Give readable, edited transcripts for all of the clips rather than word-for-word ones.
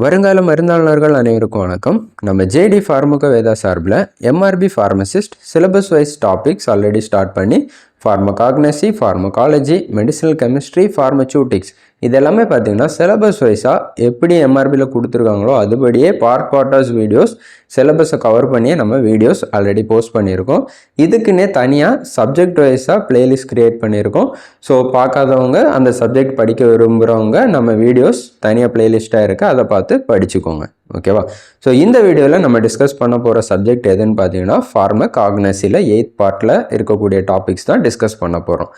வருங்கால மருந்தாளர்கள் அனைவருக்கும் வணக்கம். நம்ம ஜேடி ஃபார்மகோ வேதா சார்பில் MRB pharmacist syllabus wise topics already start பண்ணி pharmacognosy, pharmacology, medicinal chemistry, pharmaceutics இதெல்லாமே பார்த்தீங்கன்னா சிலபஸ் வைஸாக எப்படி எம்ஆர்பியில் கொடுத்துருக்காங்களோ அதுபடியே பார்ட்டாஸ் வீடியோஸ் சிலபஸை கவர் பண்ணியே நம்ம வீடியோஸ் ஆல்ரெடி போஸ்ட் பண்ணியிருக்கோம். இதுக்குன்னே தனியாக சப்ஜெக்ட் வைஸாக பிளேலிஸ்ட் க்ரியேட் பண்ணியிருக்கோம். ஸோ பார்க்காதவங்க, அந்த சப்ஜெக்ட் படிக்க விரும்புகிறவங்க நம்ம வீடியோஸ் தனியாக பிளேலிஸ்ட்டாக இருக்குது, அதை பார்த்து படிச்சுக்கோங்க. ஓகேவா? ஸோ இந்த வீடியோவில் நம்ம டிஸ்கஸ் பண்ண போகிற சப்ஜெக்ட் எதுன்னு பார்த்தீங்கன்னா ஃபார்மகாக்னசியில் 8th பார்ட்டில் இருக்கக்கூடிய டாபிக்ஸ் தான் டிஸ்கஸ் பண்ண போகிறோம்.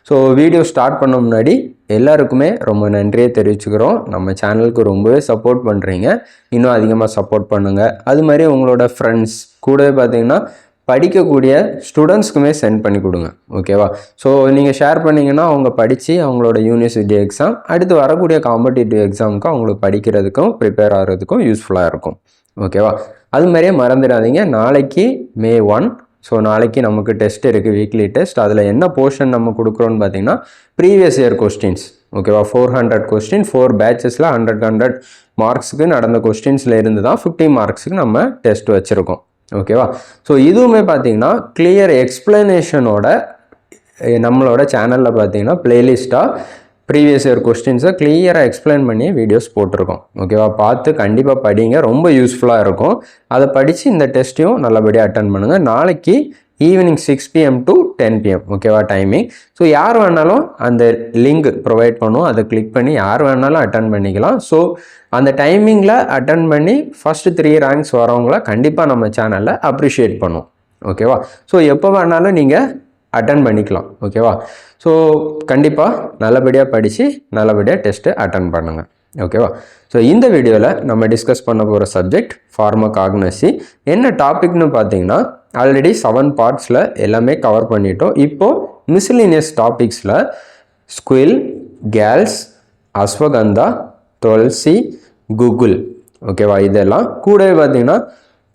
ஸோ வீடியோ ஸ்டார்ட் பண்ண முன்னாடி எல்லாருக்குமே ரொம்ப நன்றியை தெரிவிச்சுக்கிறோம். நம்ம சேனலுக்கு ரொம்பவே சப்போர்ட் பண்ணுறீங்க, இன்னும் அதிகமாக சப்போர்ட் பண்ணுங்கள். அது மாதிரி உங்களோட ஃப்ரெண்ட்ஸ் கூடவே பார்த்தீங்கன்னா படிக்கக்கூடிய ஸ்டூடெண்ட்ஸ்க்குமே சென்ட் பண்ணி கொடுங்க. ஓகேவா? ஸோ நீங்கள் ஷேர் பண்ணிங்கன்னா அவங்க படித்து அவங்களோட யூனிவர்சிட்டி எக்ஸாம், அடுத்து வரக்கூடிய காம்படிட்டிவ் எக்ஸாமுக்கு அவங்களுக்கு படிக்கிறதுக்கும் ப்ரிப்பேர் ஆகிறதுக்கும் யூஸ்ஃபுல்லாக இருக்கும். ஓகேவா? அது மாதிரியே மறந்துடாதீங்க, நாளைக்கு May 1. ஸோ நாளைக்கு நமக்கு டெஸ்ட் இருக்குது, வீக்லி டெஸ்ட். அதில் என்ன போர்ஷன் நம்ம கொடுக்குறோன்னு பார்த்தீங்கன்னா ப்ரீவியஸ் இயர் கொஸ்டின்ஸ். ஓகேவா? 400 கொஸ்டின் 4 பேட்சஸில் 100 மார்க்ஸுக்கு நடந்த கொஸ்டின்ஸில் இருந்து தான் 50 மார்க்ஸுக்கு நம்ம டெஸ்ட் வச்சுருக்கோம். ஓகேவா? ஸோ இதுவுமே பார்த்தீங்கன்னா கிளியர் எக்ஸ்பிளனேஷனோட நம்மளோட சேனலில் பார்த்தீங்கன்னா பிளேலிஸ்ட்டாக ப்ரீவியஸ் இயர் கொஸ்டின்ஸை கிளியராக எக்ஸ்பிளைன் பண்ணி வீடியோஸ் போட்டிருக்கோம். ஓகேவா? பார்த்து கண்டிப்பாக படிங்க, ரொம்ப யூஸ்ஃபுல்லாக இருக்கும். அதை படித்து இந்த டெஸ்ட்டையும் நல்லபடியாக அட்டன் பண்ணுங்கள். நாளைக்கு ஈவினிங் 6 PM to 10 PM. ஓகேவா? டைமிங். ஸோ யார் வேணாலும் அந்த லிங்க் ப்ரொவைட் பண்ணுவோம், அதை கிளிக் பண்ணி யார் வேணாலும் அட்டன் பண்ணிக்கலாம். ஸோ அந்த டைமிங்கில் அட்டன் பண்ணி ஃபஸ்ட்டு 3 ரேங்க்ஸ் வரவங்கள கண்டிப்பாக நம்ம சேனலில் அப்ரிஷியேட் பண்ணுவோம். ஓகேவா? ஸோ எப்போ வேணாலும் நீங்கள் அட்டன் பண்ணிக்கலாம். ஓகேவா? ஸோ கண்டிப்பாக நல்லபடியாக படித்து நல்லபடியாக டெஸ்ட்டு அட்டன் பண்ணுங்கள். ஓகேவா? ஸோ இந்த வீடியோவில் நம்ம டிஸ்கஸ் பண்ண போகிற சப்ஜெக்ட் ஃபார்மகாக்னசி. என்ன டாபிக்னு பார்த்தீங்கன்னா ஆல்ரெடி 7 பார்ட்ஸில் எல்லாமே கவர் பண்ணிட்டோம். இப்போது மிஸ்லினியஸ் டாபிக்ஸில் ஸ்குவில், கேல்ஸ், அஸ்வகந்தா, துளசி, குகுல். ஓகேவா? இதெல்லாம் கூடவே பார்த்தீங்கன்னா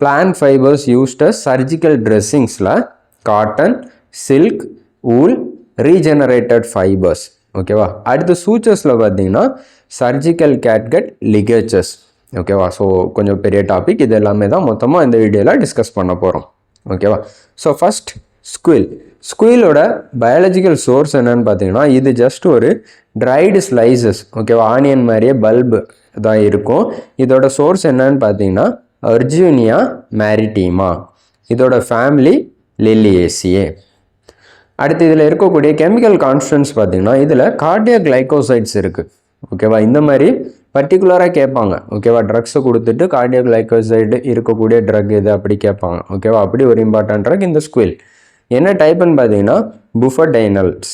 பிளான்ட் ஃபைபர்ஸ் யூஸ்ட் சர்ஜிக்கல் ட்ரெஸ்ஸிங்ஸில் cotton, silk, wool, regenerated fibres. ஓகேவா? அடுத்து சூச்சர்ஸில் பார்த்தீங்கன்னா சர்ஜிக்கல் கேட்கட், லிகேச்சர்ஸ். ஓகேவா? ஸோ கொஞ்சம் பெரிய டாபிக். இது எல்லாமே தான் மொத்தமாக இந்த வீடியோவில் டிஸ்கஸ் பண்ண போகிறோம். ஓகேவா? So first squill. ஸ்குவிலோட பயாலஜிக்கல் சோர்ஸ் என்னன்னு பார்த்தீங்கன்னா இது ஜஸ்ட் ஒரு ட்ரைடு ஸ்லைசஸ். ஓகேவா? ஆனியன் மாதிரியே பல்பு தான் இருக்கும். இதோட சோர்ஸ் என்னன்னு பார்த்தீங்கன்னா அர்ஜூனியா மேரிட்டீமா. இதோட ஃபேமிலி லில்லியேசியே. அடுத்து இதில் இருக்கக்கூடிய கெமிக்கல் கான்ஸ்டன்ட்ஸ் பார்த்தீங்கன்னா இதில் கார்டியாக் கிளைகோசைட்ஸ் இருக்குது. ஓகேவா? இந்த மாதிரி பர்டிகுலராக கேட்பாங்க. ஓகேவா? ட்ரக்ஸை கொடுத்துட்டு கார்டியாக் கிளைகோசைடு இருக்கக்கூடிய ட்ரக் எது அப்படி கேட்பாங்க. ஓகேவா? அப்படி ஒரு இம்பார்ட்டன்ட் ட்ரக் இந்த ஸ்குவில். என்ன டைப்புன்னு பார்த்தீங்கன்னா புஃபடைனல்ஸ்.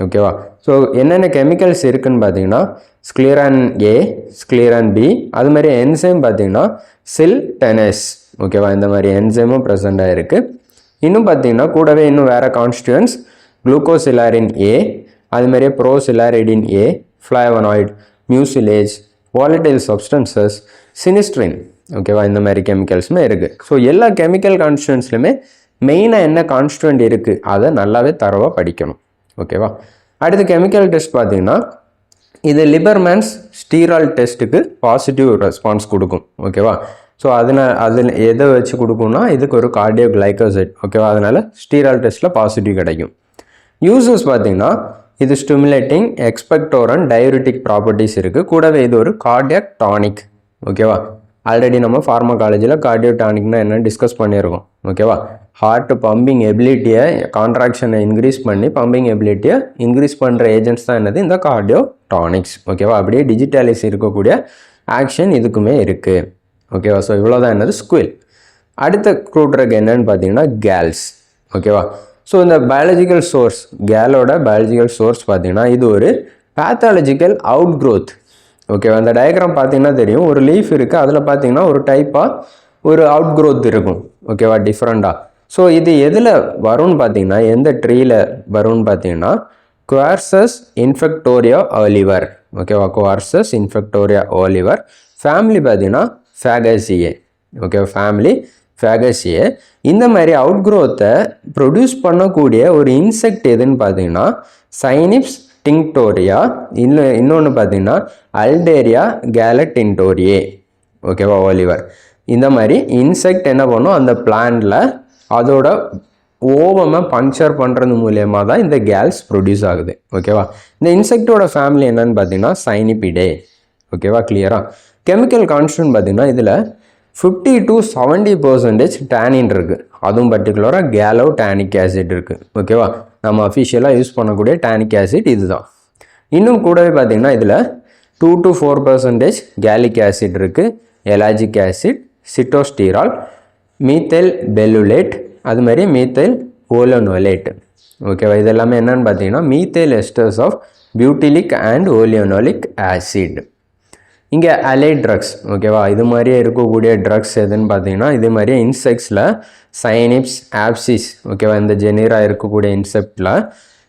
ஓகேவா? ஸோ என்னென்ன கெமிக்கல்ஸ் இருக்குதுன்னு பார்த்தீங்கன்னா ஸ்க்ளீரான் A, ஸ்க்ளீரான் B, அது மாதிரி என்சைம் பார்த்தீங்கன்னா சில் டெனஸ். ஓகேவா? இந்த மாதிரி என்சைமும் ப்ரெசண்டாக இருக்குது. இன்னும் பார்த்தீங்கன்னா கூடவே இன்னும் வேறு கான்ஸ்டியூன்ஸ் குளுக்கோசிலாரின் A, அது மாதிரியே ப்ரோசிலாரிடின் A, flavonoid, mucilage, volatile substances, சினிஸ்ட்ரின். ஓகேவா? இந்த மாதிரி கெமிக்கல்ஸுமே இருக்குது. ஸோ எல்லா கெமிக்கல் கான்ஸ்டியூன்ஸ்லையுமே மெயினாக என்ன கான்ஸ்டியூண்ட் இருக்குது அதை நல்லாவே தரவாக படிக்கணும். ஓகேவா? அடுத்து கெமிக்கல் டெஸ்ட் பார்த்தீங்கன்னா இது லிபர்மேன்ஸ் ஸ்டீரால் டெஸ்ட்டுக்கு பாசிட்டிவ் ரெஸ்பான்ஸ் கொடுக்கும். ஓகேவா? ஸோ அதில் எதை வச்சு கொடுக்கும்னா இதுக்கு ஒரு கார்டியோ கிளைகோசைட். ஓகேவா? அதனால் ஸ்டீரால் டெஸ்ட்டில் பாசிட்டிவ் கிடைக்கும். யூசஸ் பார்த்தீங்கன்னா இது ஸ்டிமுலேட்டிங், எக்ஸ்பெக்டோரன், டயரிட்டிக் ப்ராப்பர்ட்டிஸ் இருக்குது. கூடவே இது ஒரு கார்டியாக் டானிக். ஓகேவா? ஆல்ரெடி நம்ம ஃபார்மகாலஜியில் கார்டியோ டானிக்னா என்னென்னு டிஸ்கஸ் பண்ணியிருக்கோம். ஓகேவா? ஹார்ட் பம்பிங் எபிலிட்டியை, கான்ட்ராக்ஷனை இன்க்ரீஸ் பண்ணி பம்பிங் எபிலிட்டியை இன்க்ரீஸ் பண்ணுற ஏஜென்ட்ஸ் தான் என்னது இந்த கார்டியோ டானிக்ஸ். ஓகேவா? அப்படியே டிஜிட்டலைஸ் இருக்கக்கூடிய ஆக்ஷன் இதுக்குமே இருக்குது. ஓகேவா? ஸோ இவ்வளோ தான் என்னது ஸ்குவில். அடுத்த க்ரூ ட்ரக் என்னன்னு பார்த்தீங்கன்னா கேல்ஸ். ஓகேவா? ஸோ இந்த பயாலஜிக்கல் சோர்ஸ், கேலோட பயாலஜிக்கல் சோர்ஸ் பார்த்தீங்கன்னா இது ஒரு பேத்தாலஜிக்கல் அவுட் க்ரோத். ஓகேவா? அந்த டயக்ராம் பார்த்தீங்கன்னா தெரியும், ஒரு லீஃப் இருக்குது, அதில் பார்த்தீங்கன்னா ஒரு டைப்பாக ஒரு அவுட் க்ரோத் இருக்கும். ஓகேவா? டிஃப்ரெண்ட்டாக. ஸோ இது எதில் வரும்னு பார்த்தீங்கன்னா எந்த ட்ரீயில் வரும்னு பார்த்தீங்கன்னா குவார்சஸ் இன்ஃபெக்டோரியா ஆலிவர். ஓகேவா? குவார்சஸ் இன்ஃபெக்டோரியா ஆலிவர். ஃபேமிலி பார்த்தீங்கன்னா ஃபேகசியே. ஓகே? ஃபேமிலி ஃபேகசியே. இந்த மாதிரி அவுட் க்ரோத்தை ப்ரொடியூஸ் பண்ணக்கூடிய ஒரு இன்செக்ட் எதுன்னு பார்த்தீங்கன்னா சைனிப்ஸ் டிங்டோரியா. இன்னொன்று பார்த்தீங்கன்னா அல்டேரியா கேலட்டின்டோரியே. ஓகேவா, ஓலிவர். இந்த மாதிரி இன்செக்ட் என்ன பண்ணும், அந்த பிளான்ட்டில் அதோட ஓவமை பங்க்சர் பண்ணுறது மூலியமாக தான் இந்த கேஸ் ப்ரொடியூஸ் ஆகுது. ஓகேவா, இந்த இன்செக்டோட ஃபேமிலி என்னன்னு பார்த்தீங்கன்னா சைனிபிடே. ஓகேவா, கிளியராக. கெமிக்கல் கான்ஸ்டன்ட் பார்த்தீங்கன்னா இதில் 50 to 70% டேனின் இருக்குது. அதுவும் பர்டிகுலராக கேலோ டேனிக் ஆசிட் இருக்குது. ஓகேவா, நம்ம அஃபிஷியலாக யூஸ் பண்ணக்கூடிய டேனிக் ஆசிட் இதுதான். இன்னும் கூடவே பார்த்தீங்கன்னா இதில் 2 to 4% கேலிக் ஆசிட் இருக்குது, ellagic acid, sitosterol, methyl betulate, அது மாதிரி மீத்தைல் ஓலியோனோலேட். ஓகேவா, இது எல்லாமே என்னென்னு பார்த்தீங்கன்னா methyl esters of betulic and oleanolic acid. இங்கே அலைட் ட்ரக்ஸ். ஓகேவா, இது மாதிரியே இருக்கக்கூடிய ட்ரக்ஸ் எதுன்னு பார்த்தீங்கன்னா இது மாதிரியே இன்செக்ட்ஸில் சைனிப்ஸ், ஆப்சிஸ். ஓகேவா, இந்த ஜெனிராக இருக்கக்கூடிய இன்செக்டில்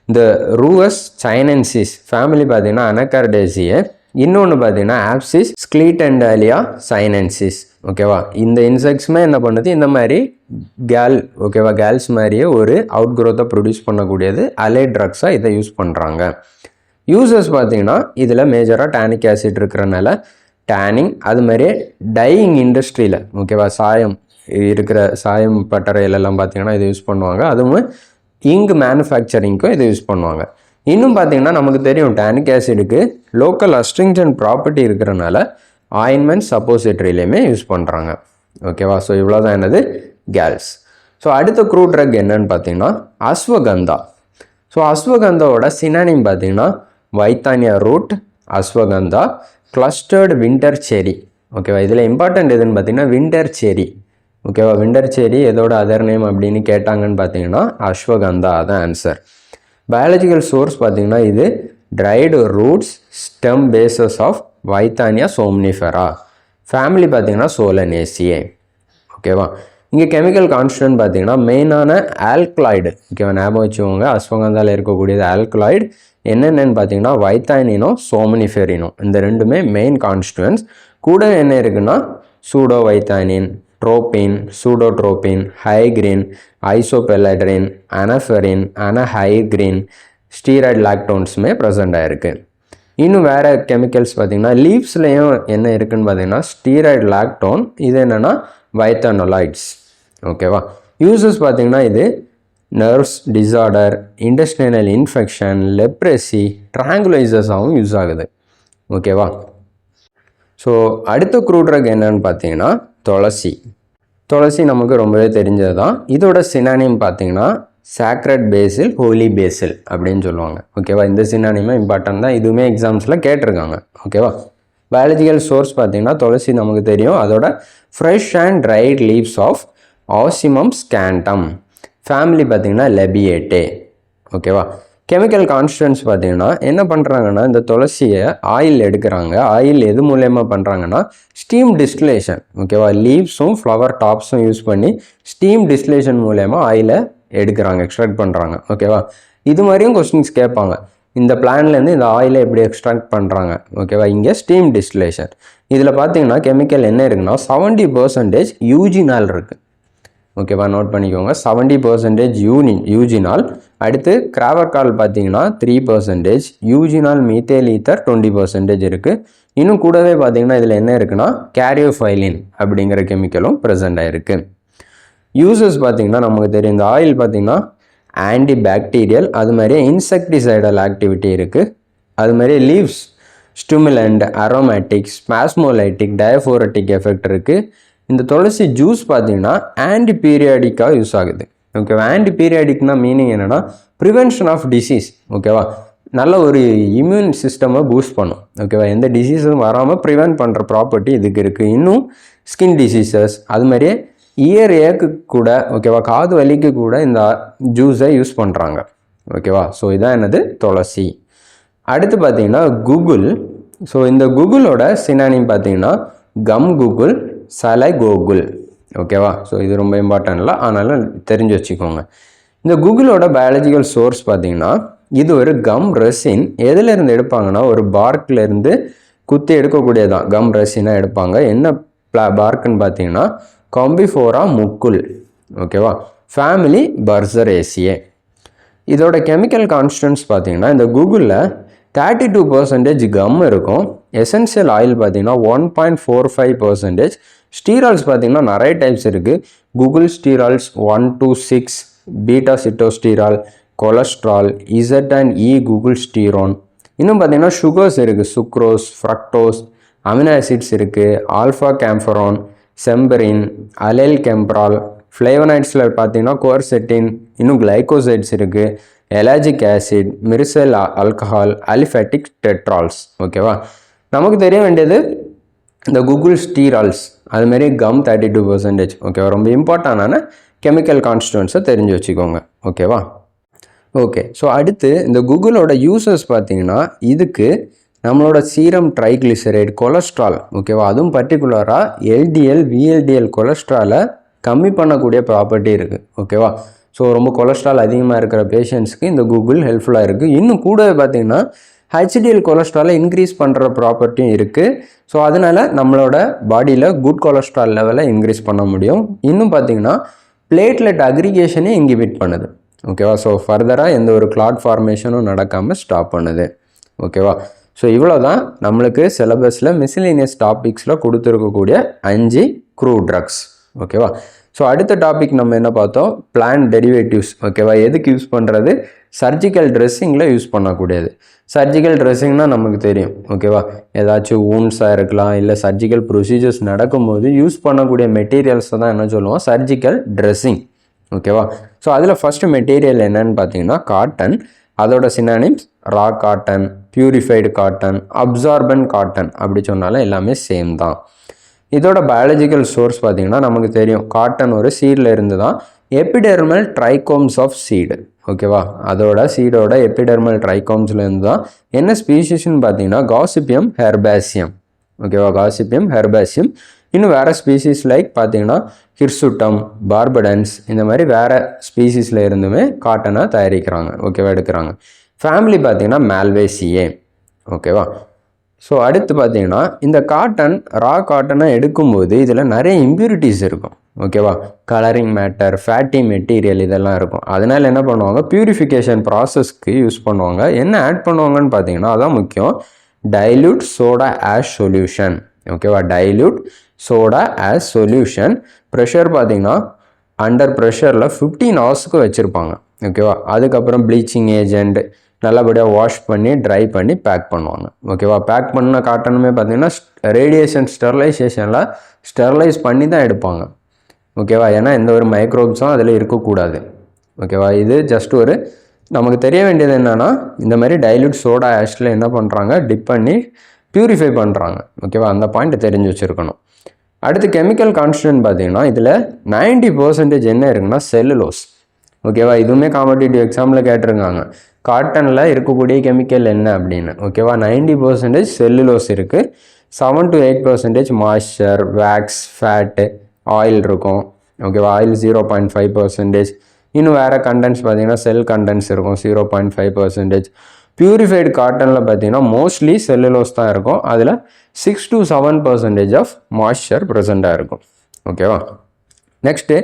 இந்த ரூவஸ் சைனன்சிஸ் ஃபேமிலி பார்த்தீங்கன்னா அனகார்டேசியே. இன்னொன்று பார்த்தீங்கன்னா ஆப்சிஸ் ஸ்க்ளீட்டெண்டாலியா சைனன்சிஸ். ஓகேவா, இந்த இன்செக்ட்ஸுமே என்ன பண்ணுது, இந்த மாதிரி ஓகேவா கேல்ஸ் மாதிரியே ஒரு அவுட் க்ரோத்தை ப்ரொடியூஸ் பண்ணக்கூடியது அலைட் ட்ரக்ஸாக இதை யூஸ் பண்ணுறாங்க. யூசர்ஸ் பார்த்தீங்கன்னா இதில் மேஜராக டேனிக் ஆசிட் இருக்கிறனால டேனிங், அது மாதிரியே டையிங் இண்டஸ்ட்ரியில் ஓகேவா சாயம் பட்டறையிலெல்லாம் பார்த்தீங்கன்னா இதை யூஸ் பண்ணுவாங்க. அதுவும் இங்க் மேனுஃபேக்சரிங்க்கும் இதை யூஸ் பண்ணுவாங்க. இன்னும் பார்த்தீங்கன்னா நமக்கு தெரியும் டேனிக் ஆசிடுக்கு லோக்கல் அஸ்ட்ரிங்ஜன்ட் ப்ராப்பர்ட்டி இருக்கிறனால ஆயின்மெண்ட் சப்போசிட்ரிலையுமே யூஸ் பண்ணுறாங்க. ஓகேவா, ஸோ இவ்வளோ தான் என்னது கேல்ஸ். ஸோ அடுத்த க்ரூ ட்ரக் என்னன்னு பார்த்தீங்கன்னா அஸ்வகந்தா. ஸோ அஸ்வகந்தாவோட சினானிம் பார்த்தீங்கன்னா வைத்தானியா ரூட், அஸ்வகந்தா, கிளஸ்டர்டு வின்டர் செரி. ஓகேவா, இதில் இம்பார்ட்டன்ட் எதுன்னு பார்த்தீங்கன்னா வின்டர் செரி. ஓகேவா, வின்டர் செரி எதோட அதர் நேம் அப்படின்னு கேட்டாங்கன்னு பார்த்தீங்கன்னா அஸ்வகந்தா அதான் ஆன்சர். பயாலஜிக்கல் சோர்ஸ் பார்த்தீங்கன்னா இது dried roots stem bases of withania somnifera. Family பார்த்தீங்கன்னா சோலனேசியே. ஓகேவா, இங்கே கெமிக்கல் கான்ஸ்டன்ட் பார்த்தீங்கன்னா மெயினான ஆல்கலாய்டு. ஓகேவா, ஞாபகம் வச்சுக்கோங்க, அஸ்வகந்தாவில் இருக்கக்கூடியது ஆல்கலாய்டு என்னென்னு பார்த்தீங்கன்னா வைத்தானினும் சோம்னிஃபெரினும், இந்த ரெண்டுமே மெயின் கான்ஸ்டுவன்ஸ். கூட என்ன இருக்குன்னா சூடோ வைத்தானின், ட்ரோபின், சூடோட்ரோபின், ஹைக்ரின், ஐசோபெலட்ரின், அனஃபெரின், அனஹைக்ரின், ஸ்டீராய்டு லாக்டோன்ஸுமே ப்ரெசென்ட் ஆகிருக்கு. இன்னும் வேறு கெமிக்கல்ஸ் பார்த்திங்கன்னா லீவ்ஸ்லேயும் என்ன இருக்குதுன்னு பார்த்தீங்கன்னா ஸ்டீராய்டு லாக்டோன், இது என்னென்னா வைத்தானோலாய்ட்ஸ். ஓகேவா, யூசஸ் பார்த்திங்கன்னா இது nerves disorder, intestinal infection, leprosy, ட்ராங்குலைசர்ஸாகவும் யூஸ் ஆகுது. ஓகேவா, ஸோ அடுத்த க்ரூ ட்ரக் என்னன்னு பார்த்தீங்கன்னா துளசி. துளசி நமக்கு ரொம்பவே தெரிஞ்சது தான். இதோட சினானிம் பார்த்தீங்கன்னா சாக்ரட் பேசில், ஹோலி பேசில் அப்படின்னு சொல்லுவாங்க. ஓகேவா, இந்த சினானிமே இம்பார்ட்டன்ட் தான், இதுவுமே எக்ஸாம்ஸில் கேட்டிருக்காங்க. ஓகேவா, பயாலஜிக்கல் சோர்ஸ் பார்த்தீங்கன்னா துளசி நமக்கு தெரியும், அதோட fresh and dried leaves of ocimum sanctum. Family பார்த்தீங்கன்னா லெபியேட்டே. ஓகேவா, கெமிக்கல் கான்ஸ்டன்ட்ஸ் பார்த்தீங்கன்னா என்ன பண்ணுறாங்கன்னா இந்த துளசியை ஆயில் எடுக்கிறாங்க. ஆயில் எது மூலயமா பண்ணுறாங்கன்னா ஸ்டீம் டிஸ்டிலேஷன். ஓகேவா, லீவ்ஸும் ஃப்ளவர் டாப்ஸும் யூஸ் பண்ணி ஸ்டீம் டிஸ்டிலேஷன் மூலயமா ஆயிலை எடுக்கிறாங்க, எக்ஸ்ட்ராக்ட் பண்ணுறாங்க. ஓகேவா, இது மாதிரியும் கொஸ்டின்ஸ் கேட்பாங்க, இந்த பிளான்லேருந்து இந்த ஆயிலை எப்படி எக்ஸ்ட்ராக்ட் பண்ணுறாங்க. ஓகேவா, இங்கே ஸ்டீம் டிஸ்டிலேஷன். இதில் பார்த்தீங்கன்னா கெமிக்கல் என்ன இருக்குன்னா 70% யூஜினால் இருக்குது. ஓகேவா, நோட் பண்ணிக்கோங்க, 70% யூஜினால். அடுத்து கிராவர்கால் பார்த்தீங்கன்னா 3%, யூஜினால் மீத்தேல் ஈத்தர் 20% இருக்குது. இன்னும் கூடவே பார்த்தீங்கன்னா இதில் என்ன இருக்குன்னா கேரியோஃபைலின் அப்படிங்கிற கெமிக்கலும் ப்ரெசென்ட் ஆகிருக்கு. யூசஸ் பார்த்தீங்கன்னா நமக்கு தெரியும், இந்த ஆயில் பார்த்தீங்கன்னா ஆன்டி பாக்டீரியல், அது மாதிரியே இன்செக்டிசைடல் ஆக்டிவிட்டி இருக்குது. அது மாதிரியே லீவ்ஸ் ஸ்டிமுலண்ட், அரோமேட்டிக், ஸ்பாஸ்மோலைட்டிக், டயஃபோரட்டிக் எஃபெக்ட் இருக்குது. இந்த துளசி ஜூஸ் பார்த்தீங்கன்னா ஆன்டி பீரியாடிக்காக யூஸ் ஆகுது. ஓகேவா, ஆன்டி பீரியாடிக்னா மீனிங் என்னென்னா ப்ரிவென்ஷன் ஆஃப் டிசீஸ். ஓகேவா, நல்ல ஒரு இம்யூன் சிஸ்டமை பூஸ்ட் பண்ணும். ஓகேவா, எந்த டிசீஸும் வராமல் ப்ரிவென்ட் பண்ணுற ப்ராப்பர்ட்டி இதுக்கு இருக்குது. இன்னும் ஸ்கின் டிசீசஸ், அது மாதிரியே இயர் ஏக்கு கூட, ஓகேவா, காது வலிக்கு கூட இந்த ஜூஸை யூஸ் பண்ணுறாங்க. ஓகேவா, ஸோ இதான் என்னது துளசி. அடுத்து பார்த்தீங்கன்னா கூகுள். ஸோ இந்த கூகுளோட சினானிம் பார்த்தீங்கன்னா கம் கூகுள், சலை கோகுல். ஓகேவா, ஸோ இது ரொம்ப இம்பார்ட்டன்ட் இல்லை, ஆனாலும் தெரிஞ்சு வச்சுக்கோங்க. இந்த கூகுளோட பயாலஜிக்கல் சோர்ஸ் பார்த்தீங்கன்னா இது ஒரு கம் ரெசின். எதுலேருந்து எடுப்பாங்கன்னா ஒரு பார்க்லேருந்து குத்தி எடுக்கக்கூடியதான் கம் ரெசினாக எடுப்பாங்க. என்ன பார்க்குன்னு பார்த்தீங்கன்னா காம்பிஃபோரா முக்குல். ஓகேவா, ஃபேமிலி பர்சரேசியே. இதோட கெமிக்கல் கான்ஸ்டன்ட்ஸ் பார்த்தீங்கன்னா இந்த கூகுளில் 32% கம் இருக்கும். எசென்ஷியல் ஆயில் பார்த்தீங்கன்னா 1.45%. ஸ்டீரால்ஸ் பார்த்தீங்கன்னா நிறைய டைப்ஸ் இருக்குது. Guggul sterols 1 to 6, beta sitosterol, cholesterol, Z and E guggul sterone. இன்னும் பார்த்தீங்கன்னா சுகர்ஸ் இருக்குது. சுக்ரோஸ், ஃப்ரக்டோஸ், அமினோ ஆசிட்ஸ் இருக்குது. Alpha camphorene, cembrene, allyl cembrol. ஃப்ளேவனாய்ட்ஸில் பார்த்தீங்கன்னா கோர்செட்டின், இன்னும் கிளைகோசைட்ஸ் இருக்குது. Ellagic acid, myricyl alcohol, aliphatic tetrols. ஓகேவா, நமக்கு தெரிய வேண்டியது இந்த கூகுள் ஸ்டீரால்ஸ், அதுமாரி கம் 32%. ஓகேவா, ரொம்ப இம்பார்ட்டண்டான கெமிக்கல் கான்ஸ்டிட்யூன்ஸை தெரிஞ்சு வச்சுக்கோங்க. ஓகேவா, ஓகே. ஸோ அடுத்து இந்த கூகுளோட யூசர்ஸ் பார்த்தீங்கன்னா இதுக்கு நம்மளோட சீரம் ட்ரைக்ளிசரைட், கொலஸ்ட்ரால், ஓகேவா, அதுவும் பர்டிகுலராக எல்டிஎல், விஎல்டிஎல் கொலஸ்ட்ராலை கம்மி பண்ணக்கூடிய ப்ராப்பர்ட்டி இருக்குது. ஓகேவா, ஸோ ரொம்ப கொலஸ்ட்ரால் அதிகமாக இருக்கிற பேஷண்ட்ஸ்க்கு இந்த கூகுள் ஹெல்ப்ஃபுல்லாக இருக்குது. இன்னும் கூடவே பார்த்தீங்கன்னா ஹெச்டிஎல் கொலஸ்ட்ராலை இன்க்ரீஸ் பண்ணுற ப்ராப்பர்ட்டியும் இருக்குது. ஸோ அதனால் நம்மளோட பாடியில் குட் கொலஸ்ட்ரால் லெவலை இன்க்ரீஸ் பண்ண முடியும். இன்னும் பார்த்தீங்கன்னா பிளேட்லெட் அக்ரிகேஷனே இன்ஹிபிட் பண்ணுது. ஓகேவா, ஸோ ஃபர்தராக எந்த ஒரு கிளாட் ஃபார்மேஷனும் நடக்காமல் ஸ்டாப் பண்ணுது. ஓகேவா, ஸோ இவ்வளோ தான் நம்மளுக்கு சிலபஸில் மிஸ்லினியஸ் டாபிக்ஸில் கொடுத்துருக்கக்கூடிய 5 க்ரூ ட்ரக்ஸ். ஓகேவா, ஸோ அடுத்த டாபிக் நம்ம என்ன பார்த்தோம், பிளான்ட் டெரிவேட்டிவ்ஸ். ஓகேவா, எதுக்கு யூஸ் பண்ணுறது, சர்ஜிக்கல் ட்ரெஸ்ஸிங்கில் யூஸ் பண்ணக்கூடியது. சர்ஜிக்கல் ட்ரெஸ்ஸிங்னால் நமக்கு தெரியும். ஓகேவா, ஏதாச்சும் ஊன்ஸாக இருக்கலாம், இல்லை சர்ஜிக்கல் ப்ரொசீஜர்ஸ் நடக்கும்போது யூஸ் பண்ணக்கூடிய மெட்டீரியல்ஸை தான் என்ன சொல்லுவோம், சர்ஜிக்கல் ட்ரெஸ்ஸிங். ஓகேவா, ஸோ அதில் ஃபஸ்ட்டு மெட்டீரியல் என்னன்னு பார்த்தீங்கன்னா காட்டன், அதோட synonyms raw cotton, purified cotton, absorbent cotton, அப்படி சொன்னாலும் எல்லாமே சேம் தான். இதோட பயாலஜிக்கல் சோர்ஸ் பார்த்தீங்கன்னா நமக்கு தெரியும், காட்டன் ஒரு சீடில் இருந்து தான் எபிடெர்மல் ட்ரைகோம்ஸ் ஆஃப் சீடு. ஓகேவா, அதோட சீடோட எபிடெர்மல் ட்ரைகோம்ஸ்லேருந்து தான். என்ன ஸ்பீஷிஸ்ன்னு பார்த்தீங்கன்னா காசிப்பியம் ஹெர்பாசியம். ஓகேவா, காசிப்பியம் ஹெர்பாசியம். இன்னும் வேறு ஸ்பீசிஸ் லைக் பார்த்தீங்கன்னா ஹிர்சுட்டம், பார்படன்ஸ், இந்த மாதிரி வேறு ஸ்பீசிஸில் இருந்துமே காட்டனை தயாரிக்கிறாங்க. ஓகேவா, எடுக்கிறாங்க. ஃபேமிலி பார்த்தீங்கன்னா மால்வேசியே. ஓகேவா, ஸோ அடுத்து பார்த்தீங்கன்னா இந்த காட்டன், ரா காட்டனை எடுக்கும்போது இதில் நிறைய இம்ப்யூரிட்டிஸ் இருக்கும். ஓகேவா, கலரிங் மேட்டர், ஃபேட்டி மெட்டீரியல் இதெல்லாம் இருக்கும். அதனால் என்ன பண்ணுவாங்க, பியூரிஃபிகேஷன் ப்ராசஸ்க்கு யூஸ் பண்ணுவாங்க. என்ன ஆட் பண்ணுவாங்கன்னு பார்த்தீங்கன்னா அதான் முக்கியம், டைல்யூட் சோடா ஆஷ் சொல்யூஷன். ஓகேவா, dilute soda ash solution. Pressure பார்த்தீங்கன்னா அண்டர் ப்ரெஷரில் 15 ஹவர்ஸ்க்கு வச்சுருப்பாங்க. ஓகேவா, அதுக்கப்புறம் ப்ளீச்சிங் ஏஜெண்ட் நல்லபடியாக வாஷ் பண்ணி ட்ரை பண்ணி பேக் பண்ணுவாங்க. ஓகேவா, பேக் பண்ண காட்டனுமே பார்த்தீங்கன்னா ரேடியேஷன் ஸ்டெர்லைசேஷனில் ஸ்டெர்லைஸ் பண்ணி தான் எடுப்பாங்க. ஓகேவா, ஏன்னா எந்த ஒரு மைக்ரோப்ஸும் அதில் இருக்கக்கூடாது. ஓகேவா, இது ஜஸ்ட் ஒரு நமக்கு தெரிய வேண்டியது என்னென்னா, இந்த மாதிரி டைல்யூட் சோடா ஆஷில் என்ன பண்ணுறாங்க, டிப் பண்ணி பியூரிஃபை பண்ணுறாங்க. ஓகேவா, அந்த பாயிண்ட் தெரிஞ்சு வச்சுருக்கணும். அடுத்து கெமிக்கல் கான்ஸ்டன்ட் பார்த்தீங்கன்னா இதில் 90% என்ன இருக்குன்னா செல்லுலோஸ். ஓகேவா, இதுவுமே காம்படிட்டிவ் எக்ஸாமில் கேட்டிருக்காங்க, காட்டனில் இருக்கக்கூடிய கெமிக்கல் என்ன அப்படின்னு. ஓகேவா, 90% செல்லுலோஸ் இருக்குது. 7 to 8% moisture, wax, fat, oil இருக்கும். ஓகேவா, ஆயில் 0.5%. இன்னும் வேறு கண்டென்ட்ஸ் பார்த்தீங்கன்னா செல் கண்டென்ட்ஸ் இருக்கும் 0.5%. பியூரிஃபைடு காட்டனில் பார்த்தீங்கன்னா மோஸ்ட்லி செல்லுலோஸ் தான் இருக்கும். அதில் 6 to 7% ஆஃப் மாய்ஸ்சர் ப்ரெசண்ட்டாக இருக்கும். ஓகேவா, நெக்ஸ்ட்டு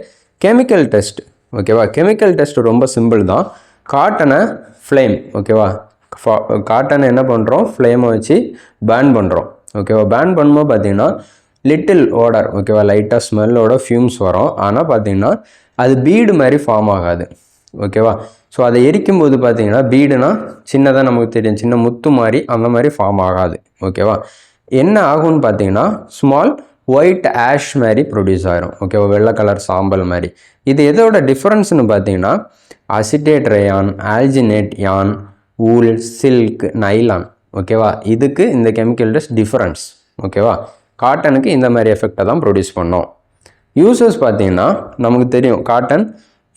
கெமிக்கல் டெஸ்ட். ஓகேவா, கெமிக்கல் டெஸ்ட் ரொம்ப சிம்பிள் தான். காட்டனை ஃப்ளேம், ஓகேவா, காட்டனை என்ன பண்ணுறோம், ஃப்ளேமை வச்சு பேர்ன் பண்ணுறோம். ஓகேவா, பேர்ன் பண்ணும்போது பார்த்தீங்கன்னா லிட்டில் ஓடர், ஓகேவா, லைட்டாக ஸ்மெல்லோட ஃபியூம்ஸ் வரும். ஆனால் பார்த்தீங்கன்னா அது பீடு மாதிரி ஃபார்ம் ஆகாது. ஓகேவா, ஸோ அதை எரிக்கும்போது பார்த்தீங்கன்னா பீடுனா சின்னதாக நமக்கு தெரியும், சின்ன முத்து மாதிரி, அந்த மாதிரி ஃபார்ம் ஆகாது. ஓகேவா, என்ன ஆகும்னு பார்த்தீங்கன்னா ஸ்மால் ஒயிட் ஆஷ் மாதிரி ப்ரொடியூஸ் ஆகிரும். ஓகேவா, வெள்ளை கலர் சாம்பல் மாதிரி. இது எதோட டிஃப்ரென்ஸ்னு பார்த்தீங்கன்னா அசிட்டேட் ரயான், ஆல்ஜினேட் யான், ஊல், சில்க், நைலான். ஓகேவா, இதுக்கு இந்த கெமிக்கல் டெஸ்ட் டிஃப்ரென்ஸ். ஓகேவா, காட்டனுக்கு இந்த மாதிரி எஃபெக்டை தான் ப்ரொடியூஸ் பண்ணோம். யூசர்ஸ் பார்த்தீங்கன்னா நமக்கு தெரியும், காட்டன்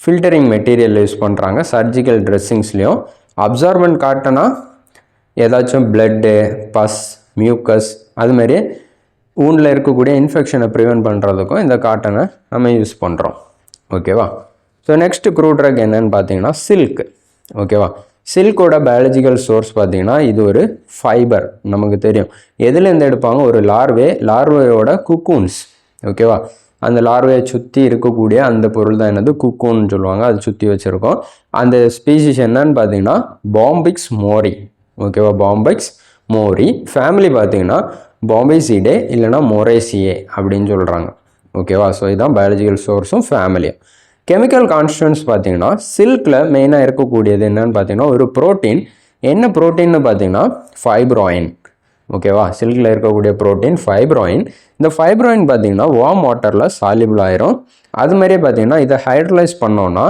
ஃபில்டரிங் மெட்டீரியல் யூஸ் பண்ணுறாங்க சர்ஜிக்கல் ட்ரெஸ்ஸிங்ஸ்லேயும். அப்சார்பன்ட் காட்டனா ஏதாச்சும் பிளட்டு, பஸ், மியூக்கஸ், அதுமாரி ஊனில் இருக்கக்கூடிய இன்ஃபெக்ஷனை ப்ரிவென்ட் பண்ணுறதுக்கும் இந்த காட்டனை நம்ம யூஸ் பண்ணுறோம். ஓகேவா, ஸோ நெக்ஸ்ட் க்ரூ ட்ரக் என்னன்னு பார்த்தீங்கன்னா சில்க். ஓகேவா, சில்கோட பயாலஜிக்கல் சோர்ஸ் பார்த்தீங்கன்னா இது ஒரு ஃபைபர். நமக்கு தெரியும் எதுலேருந்து எடுப்பாங்க, ஒரு லார்வேயோட குக்கூன்ஸ். ஓகேவா, அந்த லார்வையை சுற்றி இருக்கக்கூடிய அந்த பொருள் தான் என்னது, குக்கூன்னு சொல்லுவாங்க. அது சுற்றி வச்சுருக்கோம். அந்த ஸ்பீசிஸ் என்னன்னு பார்த்தீங்கன்னா பாம்பிக்ஸ் மோரி. ஓகேவா, பாம்பிக்ஸ் மோரி. ஃபேமிலி பார்த்தீங்கன்னா பாம்பேசிடே இல்லைனா மொரேசியே அப்படின்னு சொல்கிறாங்க. ஓகேவா? ஸோ இதுதான் பயாலஜிக்கல் சோர்ஸும் ஃபேமிலியும். கெமிக்கல் கான்ஸ்டன்ட்ஸ் பார்த்தீங்கன்னா சில்கில் மெயினாக இருக்கக்கூடியது என்னன்னு பார்த்தீங்கன்னா ஒரு ப்ரோட்டீன். என்ன ப்ரோட்டீன்னு பார்த்தீங்கன்னா ஃபைப்ராயின். ஓகேவா? சில்கில் இருக்கக்கூடிய ப்ரோட்டீன் ஃபைப்ராயின். இந்த ஃபைப்ராயின் பார்த்தீங்கன்னா வார்ம் வாட்டரில் சால்யூபிள் ஆயிரும். அது மாதிரியே பார்த்தீங்கன்னா இதை ஹைட்ரலைஸ் பண்ணோன்னா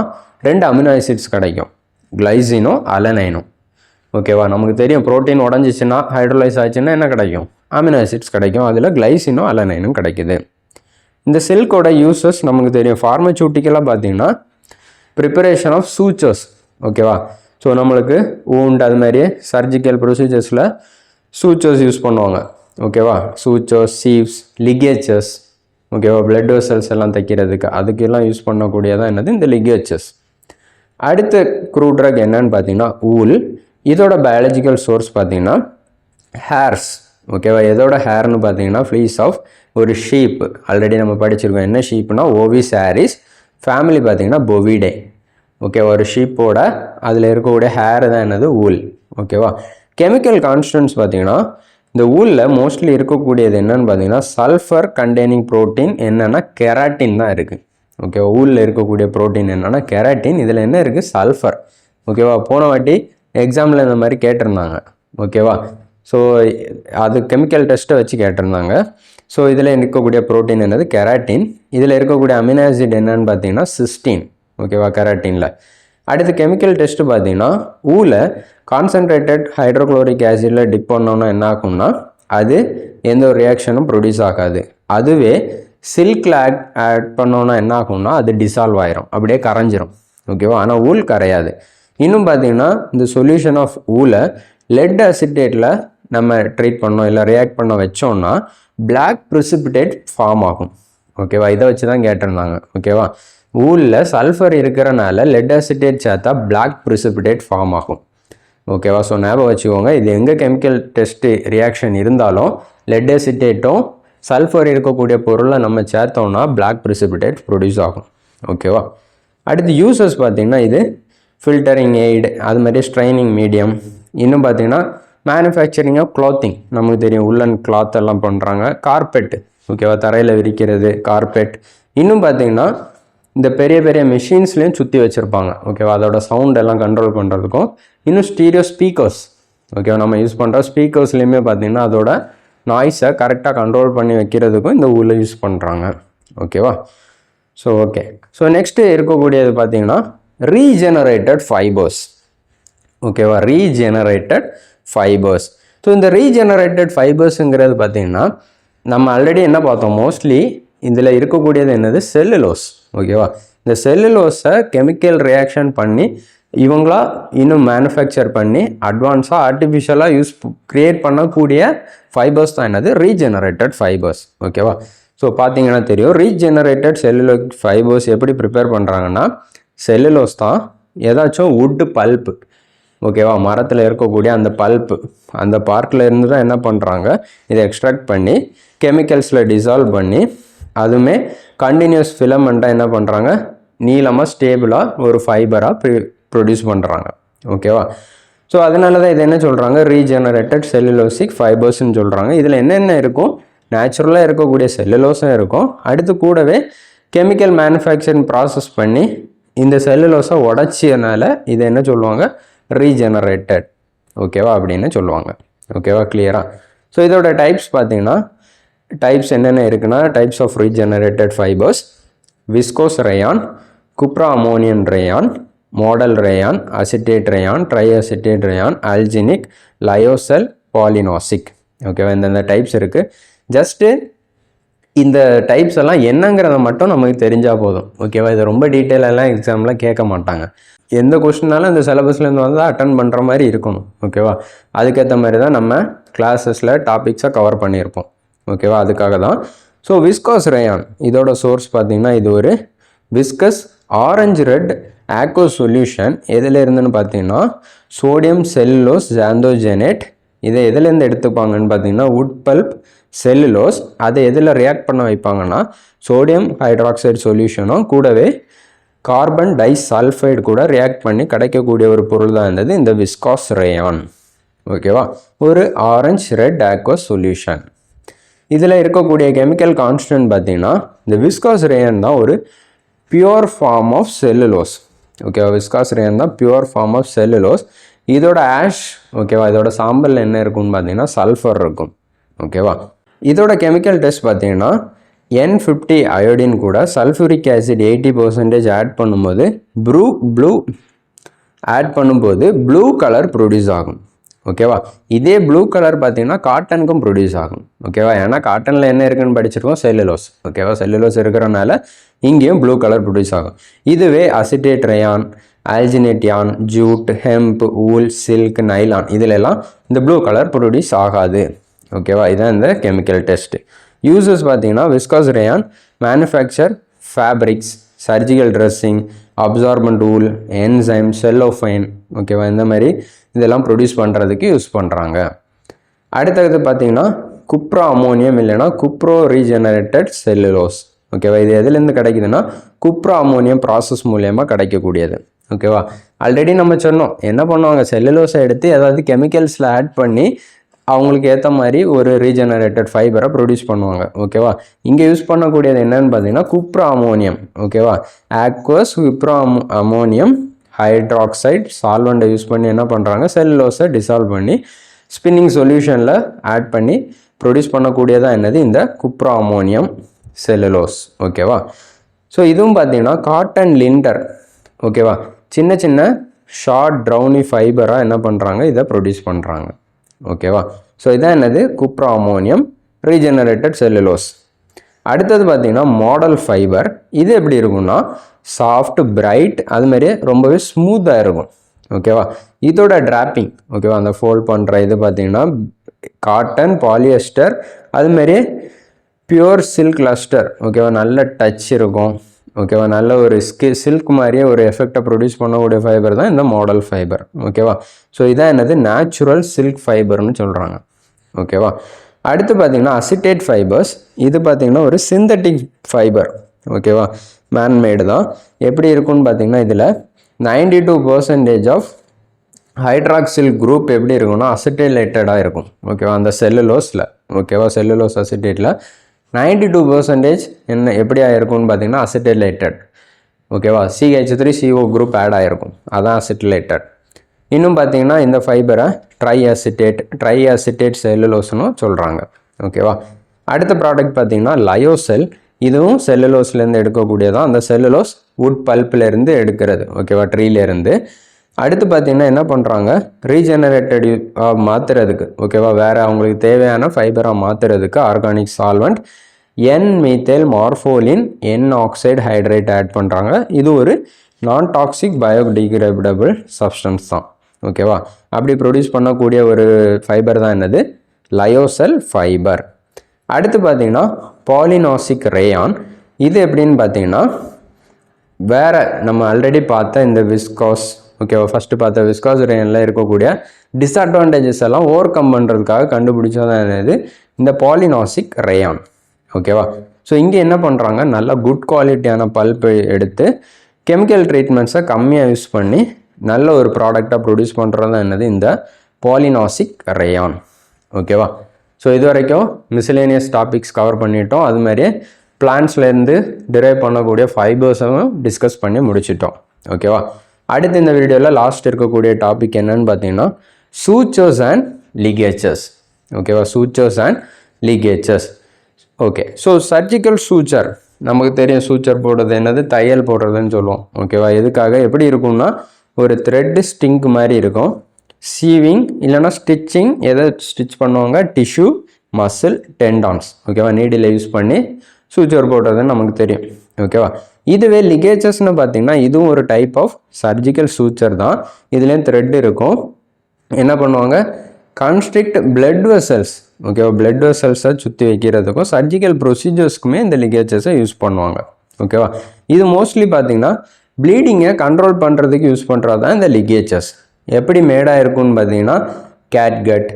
2 அமினோ ஆசிட்ஸ் கிடைக்கும், கிளைசினும் அலனைனும். ஓகேவா? நமக்கு தெரியும் ப்ரோட்டீன் உடஞ்சிச்சின்னா ஹைட்ரலைஸ் ஆச்சுன்னா என்ன கிடைக்கும்? அமினோ ஆசிட்ஸ் கிடைக்கும். அதில் கிளைசினும் அலனைனும் கிடைக்குது. இந்த சில்கோட யூசஸ் நமக்கு தெரியும். ஃபார்மசூட்டிக்கலாக பார்த்தீங்கன்னா ப்ரிப்பரேஷன் ஆஃப் சூச்சர்ஸ். ஓகேவா? ஸோ நம்மளுக்கு ஊண்ட் அது மாதிரியே சர்ஜிக்கல் ப்ரொசீஜர்ஸில் சூச்சர்ஸ் யூஸ் பண்ணுவாங்க. ஓகேவா? சூச்சர்ஸ், சீவ்ஸ், லிகேச்சர்ஸ். ஓகேவா? பிளட் வெசல்ஸ் எல்லாம் தைக்கிறதுக்கு அதுக்கெல்லாம் யூஸ் பண்ணக்கூடியதான் என்னது இந்த லிகேச்சர்ஸ். அடுத்த க்ரூ ட்ரக் என்னன்னு பார்த்தீங்கன்னா ஊல். இதோட பயாலஜிக்கல் சோர்ஸ் பார்த்தீங்கன்னா ஹேர்ஸ். ஓகேவா? எதோட ஹேர்னு பார்த்தீங்கன்னா ஃப்ளீஸ் ஆஃப் ஒரு ஷீப். ஆல்ரெடி நம்ம படிச்சிருக்கோம். என்ன ஷீப்னா ஓவிஸ் ஆரிஸ். ஃபேமிலி பார்த்தீங்கன்னா பொவிடே. ஓகேவா? ஒரு ஷீப்போட அதில் இருக்கக்கூடிய ஹேர் தான் என்னது ஊல். ஓகேவா? கெமிக்கல் கான்ஸ்டன்ட்ஸ் பார்த்தீங்கன்னா இந்த ஊலில் மோஸ்ட்லி இருக்கக்கூடியது என்னன்னு பார்த்தீங்கன்னா சல்ஃபர் கண்டெய்னிங் ப்ரோட்டீன் என்னென்னா கெராட்டின் தான் இருக்குது. ஓகேவா? ஊலில் இருக்கக்கூடிய ப்ரோட்டீன் என்னென்னா கெராட்டின். இதில் என்ன இருக்குது? சல்ஃபர். ஓகேவா? போன வாட்டி எக்ஸாமில் இந்த மாதிரி கேட்டிருந்தாங்க. ஓகேவா? ஸோ அது கெமிக்கல் டெஸ்ட்டை வச்சு கேட்டிருந்தாங்க. ஸோ இதில் இருக்கக்கூடிய ப்ரோட்டீன் என்னது? கெராட்டின். இதில் இருக்கக்கூடிய அமினோ ஆசிட் என்னன்னு பார்த்தீங்கன்னா சிஸ்டீன். ஓகேவா? கெராட்டினில். அடுத்து கெமிக்கல் டெஸ்ட்டு பார்த்தீங்கன்னா ஊல கான்சன்ட்ரேட்டட் ஹைட்ரோக்ளோரிக் ஆசிடில் டிப் பண்ணோன்னா என்ன ஆகும்னா அது எந்த ஒரு ரியாக்ஷனும் ப்ரொடியூஸ் ஆகாது. அதுவே சில்கில் ஆட் பண்ணோன்னா என்ன ஆகும்னா அது டிசால்வ் ஆயிரும், அப்படியே கரைஞ்சிரும். ஓகேவா? ஆனால் ஊல் கரையாது. இன்னும் பார்த்தீங்கன்னா இந்த சொல்யூஷன் ஆஃப் ஊலை லெட் அசிட்டேட்டில் நம்ம ட்ரீட் பண்ணோம் இல்லை ரியாக்ட் பண்ண வச்சோம்னா பிளாக் ப்ரிசிபிடேட் ஃபார்ம் ஆகும். ஓகேவா? இதை வச்சு தான் கேட்டிருந்தாங்க. ஓகேவா? ஊலில் சல்ஃபர் இருக்கிறனால லெட் அசிட்டேட் சேர்த்தா பிளாக் ப்ரிசிபிடேட் ஃபார்ம் ஆகும். ஓகேவா? ஸோ ஞாபகம் வச்சுக்கோங்க. இது எங்கே கெமிக்கல் டெஸ்ட்டு ரியாக்ஷன் இருந்தாலும் லெட் அசிட்டேட்டும் சல்ஃபர் இருக்கக்கூடிய பொருளை நம்ம சேர்த்தோம்னா பிளாக் ப்ரிசிபிடேட் ப்ரொடியூஸ் ஆகும். ஓகேவா? அடுத்து யூசஸ் பார்த்திங்கன்னா இது ஃபில்டரிங் எய்டு, அது மாதிரி ஸ்ட்ரைனிங் மீடியம். இன்னும் பார்த்திங்கன்னா மேனுஃபேக்சரிங் ஆஃப் க்ளாத்திங். நமக்கு தெரியும் உள்ளன் கிளாத் எல்லாம் பண்ணுறாங்க. கார்பெட். ஓகேவா? தரையில் விரிக்கிறது கார்பெட். இன்னும் பார்த்திங்கன்னா இந்த பெரிய பெரிய மிஷின்ஸ்லேயும் சுற்றி வச்சுருப்பாங்க. ஓகேவா? அதோட சவுண்ட் எல்லாம் கண்ட்ரோல் பண்ணுறதுக்கும். இன்னும் ஸ்டீரியோ ஸ்பீக்கர்ஸ். ஓகேவா? நம்ம யூஸ் பண்ணுற ஸ்பீக்கர்ஸ்லேயுமே பார்த்திங்கன்னா அதோட நாய்ஸை கரெக்டாக கண்ட்ரோல் பண்ணி வைக்கிறதுக்கும் இந்த ஊரில் யூஸ் பண்ணுறாங்க. ஓகேவா? So okay. ஸோ நெக்ஸ்ட்டு இருக்கக்கூடியது பார்த்திங்கன்னா ரீஜெனரேட்டட் ஃபைபர்ஸ். ஓகேவா? Regenerated fibres. ஸோ இந்த ரீஜெனரேட்டட் ஃபைபர்ஸுங்கிறது பார்த்திங்கன்னா நம்ம ஆல்ரெடி என்ன பார்த்தோம்? மோஸ்ட்லி இதில் இருக்கக்கூடியது என்னது? செல்லுலோஸ். ஓகேவா? இந்த செல்லுலோஸை கெமிக்கல் ரியாக்ஷன் பண்ணி இவங்களா இன்னும் மேனுஃபேக்சர் பண்ணி அட்வான்ஸாக ஆர்டிஃபிஷியலாக க்ரியேட் பண்ணக்கூடிய ஃபைபர்ஸ் தான் என்னது? Regenerated fibres. ஓகேவா? ஸோ பார்த்தீங்கன்னா தெரியும் ரீஜெனரேட்டட் செல்லுலோஸ் ஃபைபர்ஸ் எப்படி ப்ரிப்பேர் பண்ணுறாங்கன்னா செல்லுலோஸ் தான் ஏதாச்சும் வுட்டு பல்ப்பு. ஓகேவா? மரத்தில் இருக்கக்கூடிய அந்த பல்ப்பு அந்த பார்ட்டில் இருந்து தான் என்ன பண்ணுறாங்க இதை எக்ஸ்ட்ராக்ட் பண்ணி கெமிக்கல்ஸில் டிசால்வ் பண்ணி அதுவுமே கண்டினியூஸ் ஃபிலமெண்ட்டாக என்ன பண்ணுறாங்க நீளமாக ஸ்டேபிளாக ஒரு ஃபைபராக ப்ரொடியூஸ் பண்ணுறாங்க. ஓகேவா? ஸோ அதனால தான் இது என்ன சொல்கிறாங்க? ரீஜெனரேட்டட் செல்லுலோசிக் ஃபைபர்ஸ்ன்னு சொல்கிறாங்க. இதில் என்னென்ன இருக்கும்? நேச்சுரலாக இருக்கக்கூடிய செல்லுலோஸும் இருக்கும். அடுத்து கூடவே கெமிக்கல் மேனுஃபேக்சரிங் ப்ராசஸ் பண்ணி இந்த செல்லுலோஸை உடச்சியனால இதை என்ன சொல்லுவாங்க? ரீஜெனரேட்டட். ஓகேவா? அப்படின்னு சொல்லுவாங்க. ஓகேவா? கிளியராக? ஸோ இதோட டைப்ஸ் பார்த்தீங்கன்னா டைப்ஸ் என்னென்ன இருக்குன்னா types of regenerated fibres: viscose rayon, cupra ammonium rayon, modal rayon, acetate rayon, tri acetate rayon, alginic, lyocell, polynosic. ஓகேவா? இந்தந்த டைப்ஸ் இருக்குது. ஜஸ்ட்டு இந்த டைப்ஸ் எல்லாம் என்னங்கிறத மட்டும் நமக்கு தெரிஞ்சால் போதும். ஓகேவா? இது ரொம்ப டீட்டெயிலெல்லாம் எக்ஸாமில் கேட்க மாட்டாங்க. எந்த கொஸ்டினாலும் இந்த சிலபஸ்லேருந்து வந்து அட்டன் பண்ணுற மாதிரி இருக்கணும். ஓகேவா? அதுக்கேற்ற மாதிரி தான் நம்ம கிளாஸஸில் டாபிக்ஸை கவர் பண்ணியிருப்போம். ஓகேவா? அதுக்காக தான். ஸோ விஸ்காஸ் ரேயான் இதோட சோர்ஸ் பார்த்திங்கன்னா இது ஒரு விஸ்கஸ் ஆரஞ்சு ரெட் ஆக்கோ சொல்யூஷன். எதில் இருந்துன்னு பார்த்தீங்கன்னா சோடியம் செல்லுலோஸ் ஜாந்தோஜெனேட். இதை எதுலேருந்து எடுத்துப்பாங்கன்னு பார்த்தீங்கன்னா வுட் பல்ப் செல்லுலோஸ். அதை எதில் ரியாக்ட் பண்ண வைப்பாங்கன்னா சோடியம் ஹைட்ராக்சைடு சொல்யூஷனும் கூடவே கார்பன் டை சல்ஃபைடு கூட ரியாக்ட் பண்ணி கிடைக்கக்கூடிய ஒரு பொருள் தான் இருந்தது இந்த விஸ்காஸ் ரேயான். ஓகேவா, ஒரு ஆரஞ்ச் ரெட் ஆக்வஸ் சொல்யூஷன். இதில் இருக்கக்கூடிய கெமிக்கல் கான்ஸ்டன்ட் பார்த்தீங்கன்னா இந்த விஸ்காஸ் ரேயன் தான் ஒரு பியூர் ஃபார்ம் ஆஃப் செல்லுலோஸ். ஓகேவா, விஸ்காஸ் ரேயன் தான் பியூர் ஃபார்ம் ஆஃப் செல்லுலோஸ். இதோட ஆஷ், ஓகேவா, இதோட சாம்பல் என்ன இருக்குன்னு பார்த்தீங்கன்னா சல்ஃபர் இருக்கும். ஓகேவா, இதோட கெமிக்கல் டெஸ்ட் பார்த்தீங்கன்னா N50 அயோடின் கூட சல்ஃபூரிக் ஆசிட் 80% ஆட் பண்ணும்போது ப்ளூ கலர் ப்ரொடியூஸ் ஆகும். ஓகேவா, இதே ப்ளூ கலர் பார்த்தீங்கன்னா காட்டனுக்கும் ப்ரொடியூஸ் ஆகும். ஓகேவா, ஏன்னா காட்டனில் என்ன இருக்குன்னு படிச்சிருக்கோம், செல்லுலோஸ். ஓகேவா, செல்லுலோஸ் இருக்கிறனால இங்கேயும் ப்ளூ கலர் ப்ரொடியூஸ் ஆகும். இதுவே அசிட்டேட் ரயான், ஆல்ஜினேட் யான், jute, hemp, wool, silk, nylon இதிலெல்லாம் இந்த ப்ளூ கலர் ப்ரொடியூஸ் ஆகாது. ஓகேவா, இதுதான் இந்த கெமிக்கல் டெஸ்ட். யூசஸ் பார்த்தீங்கன்னா viscose rayon manufacture fabrics, surgical dressing, absorbent wool, enzyme, cellophane. ஓகேவா, இந்த மாதிரி இதெல்லாம் ப்ரொடியூஸ் பண்ணுறதுக்கு யூஸ் பண்ணுறாங்க. அடுத்தது பார்த்தீங்கன்னா குப்ரோ அமோனியம் இல்லைனா குப்ரோ ரீஜெனரேட்டட் செல்லுலோஸ். ஓகேவா, இது எதுலேருந்து கிடைக்குதுன்னா குப்ரோ அமோனியம் ப்ராசஸ் மூலயமா கிடைக்கக்கூடியது. ஓகேவா, ஆல்ரெடி நம்ம சொன்னோம் என்ன பண்ணுவாங்க, செல்லுலோஸை எடுத்து ஏதாவது கெமிக்கல்ஸில் ஆட் பண்ணி அவங்களுக்கு ஏற்ற மாதிரி ஒரு ரீஜெனரேட்டட் ஃபைபரை ப்ரொடியூஸ் பண்ணுவாங்க. ஓகேவா, இங்கே யூஸ் பண்ணக்கூடியது என்னன்னு பார்த்தீங்கன்னா குப்ரோ அமோனியம். ஓகேவா, ஆக்வஸ் குப்ரோ அமோனியம் ஹைட்ராக்சைடு சால்வெண்ட்டை யூஸ் பண்ணி என்ன பண்ணுறாங்க, செல்லுலோஸை டிசால்வ் பண்ணி ஸ்பின்னிங் சொல்யூஷனில் ஆட் பண்ணி ப்ரொடியூஸ் பண்ணக்கூடியதான் என்னது, இந்த குப்ரோ அமோனியம் செல்லுலோஸ். ஓகேவா, ஸோ இதுவும் பார்த்தீங்கன்னா காட்டன் லிண்டர். ஓகேவா, சின்ன சின்ன ஷார்ட் ட்ரௌனி ஃபைபராக என்ன பண்ணுறாங்க, இதை ப்ரொடியூஸ் பண்ணுறாங்க. ஓகேவா, ஸோ இதான் என்னது குப்ரோ அமோனியம் ரீஜெனரேட்டட் செல்லுலோஸ். அடுத்தது பார்த்தீங்கன்னா மாடல் ஃபைபர். இது எப்படி இருக்கும்னா சாஃப்ட், பிரைட், அது மாதிரியே ரொம்பவே ஸ்மூத்தாக இருக்கும். ஓகேவா, இதோட டிராப்பிங், ஓகேவா, அந்த ஃபோல்ட் பண்ணுற இது பார்த்தீங்கன்னா காட்டன், பாலியஸ்டர், அதுமாரியே பியூர் சில்க் லஸ்டர். ஓகேவா, நல்ல டச் இருக்கும். ஓகேவா, நல்ல ஒரு சில்க் மாதிரியே ஒரு எஃபெக்டை ப்ரொடியூஸ் பண்ணக்கூடிய ஃபைபர் தான் இந்த மாடல் ஃபைபர். ஓகேவா, ஸோ இதான் என்னது நேச்சுரல் சில்க் ஃபைபர்னு சொல்கிறாங்க. ஓகேவா, அடுத்து பார்த்தீங்கன்னா அசிட்டேட் ஃபைபர்ஸ். இது பார்த்தீங்கன்னா ஒரு சிந்தட்டிக் ஃபைபர். ஓகேவா, மேன்மேடு தான். எப்படி இருக்குன்னு பார்த்தீங்கன்னா இதில் 92% ஆஃப் ஹைட்ராக்சில் குரூப் எப்படி இருக்குன்னா அசிட்டேட்டடாக இருக்கும். ஓகேவா, அந்த செல்லுலோஸில். ஓகேவா, செல்லுலோஸ் அசிட்டேட்டில் 92% என்ன எப்படி ஆகிருக்கும்னு பார்த்தீங்கன்னா அசிட்டிலேட்டட். ஓகேவா, CH3CO குரூப் ஆட் ஆகிருக்கும், அதான் அசிட்டிலேட்டட். இன்னும் பார்த்தீங்கன்னா இந்த ஃபைபரை ட்ரை அசிட்டேட் செல்லுலோஸ்னு சொல்கிறாங்க. ஓகேவா, அடுத்த ப்ராடக்ட் பார்த்தீங்கன்னா லயோசெல். இதுவும் செல்லுலோஸ்லேருந்து எடுக்கக்கூடியதான். அந்த செல்லுலோஸ் வுட் பல்ப்லேருந்து எடுக்கிறது. ஓகேவா, ட்ரீலேருந்து. அடுத்து பார்த்தீங்கன்னா என்ன பண்ணுறாங்க, ரீஜெனரேட்டட் மாற்றுறதுக்கு. ஓகேவா, வேறு அவங்களுக்கு தேவையான ஃபைபராக மாற்றுறதுக்கு organic solvent N methyl morpholine N oxide hydrate add பண்ணுறாங்க. இது ஒரு நான் டாக்ஸிக் பயோடிகிரேடபிள் சப்ஸ்டன்ஸ் தான். ஓகேவா, அப்படி ப்ரொடியூஸ் பண்ணக்கூடிய ஒரு ஃபைபர் தான் என்னது, லயோசெல் ஃபைபர். அடுத்து பார்த்தீங்கன்னா பாலினாசிக் ரேயான். இது எப்படின்னு பார்த்தீங்கன்னா வேறு நம்ம ஆல்ரெடி பார்த்த இந்த விஸ்காஸ், ஓகேவா, ஃபஸ்ட்டு பார்த்த விஸ்காஸ் ரேயனில் இருக்கக்கூடிய டிஸ்அட்வான்டேஜஸ் எல்லாம் ஓவர் கம் பண்ணுறதுக்காக கண்டுபிடிச்சதான் என்னது இந்த பாலினாசிக் ரேயான். ஓகேவா, ஸோ இங்கே என்ன பண்ணுறாங்க, நல்ல குட் குவாலிட்டியான பல்ப் எடுத்து கெமிக்கல் ட்ரீட்மெண்ட்ஸை கம்மியாக யூஸ் பண்ணி நல்ல ஒரு ப்ராடக்டாக ப்ரொடியூஸ் பண்ணுறது தான் என்னது இந்த பாலினாசிக் ரேயான். ஓகேவா, ஸோ இது வரைக்கும் மிஸ்லேனியஸ் டாபிக்ஸ் கவர் பண்ணிட்டோம். அது மாதிரியே பிளான்ட்ஸ்லேருந்து டிரைவ் பண்ணக்கூடிய ஃபைபர்ஸும் டிஸ்கஸ் பண்ணி முடிச்சிட்டோம். ஓகேவா, அடுத்து இந்த வீடியோவில் லாஸ்ட் இருக்கக்கூடிய டாபிக் என்னன்னு பார்த்தீங்கன்னா சூச்சர்ஸ் அண்ட் லிகேச்சர்ஸ். ஓகேவா, sutures and ligatures. Okay, so surgical suture நமக்கு தெரியும். சூச்சர் போடுறது என்னது, தையல் போடுறதுன்னு சொல்லுவோம். ஓகேவா, எதுக்காக எப்படி இருக்கும்னா ஒரு த்ரெட்டு ஸ்டிங்க் மாதிரி இருக்கும். சீவிங் இல்லைனா ஸ்டிச்சிங் எதை ஸ்டிச் பண்ணுவாங்க, டிஷ்யூ, மசில், டெண்டான்ஸ். ஓகேவா, நீடில் யூஸ் பண்ணி சூச்சர் போடுறதுன்னு நமக்கு தெரியும். ஓகேவா, இதுவே லிகேச்சர்ஸ்னு பார்த்தீங்கன்னா இதுவும் ஒரு டைப் ஆஃப் சர்ஜிக்கல் சூச்சர் தான். இதுலேயும் த்ரெட் இருக்கும். என்ன பண்ணுவாங்க, கன்ஸ்ட்ரிக்ட் பிளட் வெசல்ஸ். ஓகேவா, பிளட் வெசல்ஸை சுற்றி வைக்கிறதுக்கும் சர்ஜிக்கல் ப்ரொசீஜர்ஸ்க்குமே இந்த லிகேச்சர்ஸை யூஸ் பண்ணுவாங்க. ஓகேவா, இது மோஸ்ட்லி பார்த்தீங்கன்னா ப்ளீடிங்கை கண்ட்ரோல் பண்ணுறதுக்கு யூஸ் பண்ணுறது தான் இந்த லிகேச்சர்ஸ். எப்படி மேடாக இருக்கும்னு பார்த்தீங்கன்னா கேட்கட்,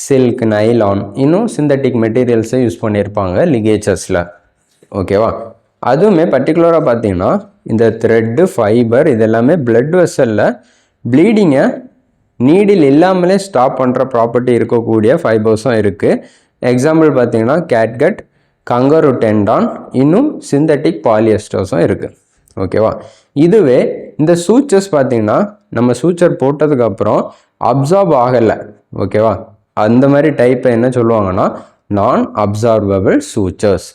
சில்க், நைலான், இன்னும் சிந்தட்டிக் மெட்டீரியல்ஸை யூஸ் பண்ணியிருப்பாங்க லிகேச்சர்ஸில். ஓகேவா, அதுவுமே பர்டிகுலராக பார்த்தீங்கன்னா இந்த த்ரெட்டு, ஃபைபர் இது எல்லாமே பிளட் வெசலில் ப்ளீடிங்கை நீடில் இல்லாமலே ஸ்டாப் பண்ணுற ப்ராப்பர்ட்டி இருக்கக்கூடிய ஃபைபர்ஸும் இருக்குது. எக்ஸாம்பிள் பார்த்தீங்கன்னா கேட்கட், கங்கரு டெண்டான், இன்னும் சிந்தட்டிக் பாலியஸ்டர்ஸும் இருக்குது. ஓகேவா? இதுவே இந்த சூச்சர்ஸ் பார்த்தீங்கன்னா நம்ம சூச்சர் போட்டதுக்கப்புறம் அப்சார்ப் ஆகலை. ஓகேவா? அந்த மாதிரி டைப்பை என்ன சொல்லுவாங்கன்னா நான் அப்சார்பபிள் சூச்சர்ஸ்.